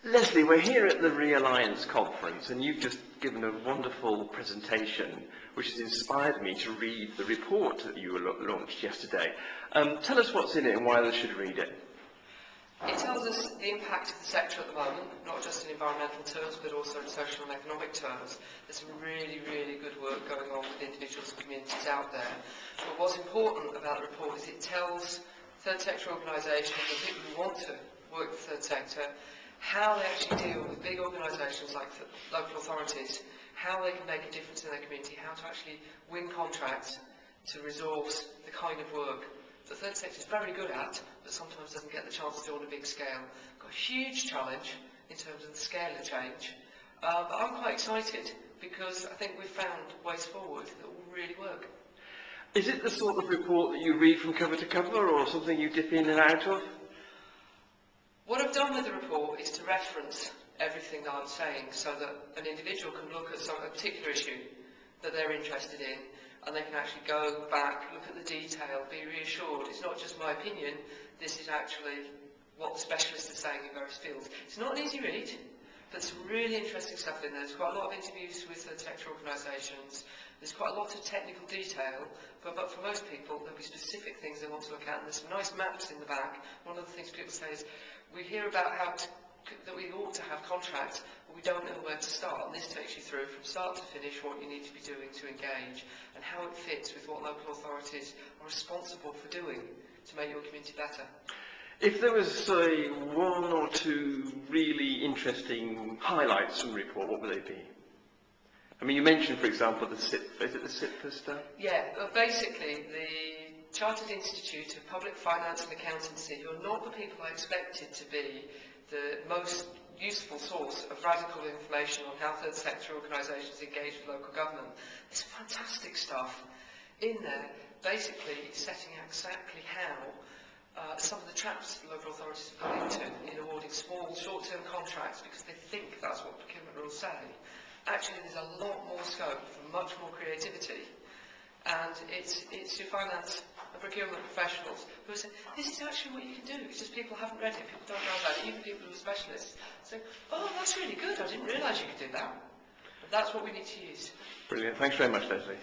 Lesley, we're here at the REalliance conference and you've just given a wonderful presentation which has inspired me to read the report that you launched yesterday. Tell us what's in it and why they should read it. It tells us the impact of the sector at the moment, not just in environmental terms, but also in social and economic terms. There's some really, really good work going on with individuals and communities out there. But what's important about the report is it tells third sector organisations and people who want to work the third sector how they actually deal with big organisations like local authorities, how they can make a difference in their community, how to actually win contracts to resource the kind of work the third sector is very good at, but sometimes doesn't get the chance to do on a big scale. Got a huge challenge in terms of the scale of change, but I'm quite excited because I think we've found ways forward that will really work. Is it the sort of report that you read from cover to cover or something you dip in and out of? What I've done with the report is to reference everything that I'm saying so that an individual can look at a particular issue that they're interested in, and they can actually go back, look at the detail, be reassured. It's not just my opinion, this is actually what the specialists are saying in various fields. It's not an easy read, but some really interesting stuff in there. There's quite a lot of interviews with third sector organisations. There's quite a lot of technical detail, but for most people there'll be specific things they want to look at, and there's some nice maps in the back. One of the things people say is, we hear about that we ought to have contracts, but we don't know where to start, and this takes you through from start to finish what you need to be doing to engage and how it fits with what local authorities are responsible for doing to make your community better. If there was, say, one or two really interesting highlights from the report, what would they be? I mean, you mentioned, for example, the SIP, is it the SIPFA stuff? Yeah, basically the Chartered Institute of Public Finance and Accountancy, who are not the people I expected to be the most useful source of radical information on how third sector organisations engage with local government. There's fantastic stuff in there, basically setting out exactly how some of the traps local authorities fall into in awarding small, short-term contracts because they think that's what procurement rules say. Actually, there's a lot more scope for much more creativity, and it's your finance and procurement professionals who are saying, this is actually what you can do. It's just people haven't read it, people don't know about it, even people who are specialists saying, oh, that's really good, I didn't realise you could do that. But that's what we need to use. Brilliant. Thanks very much, Lesley.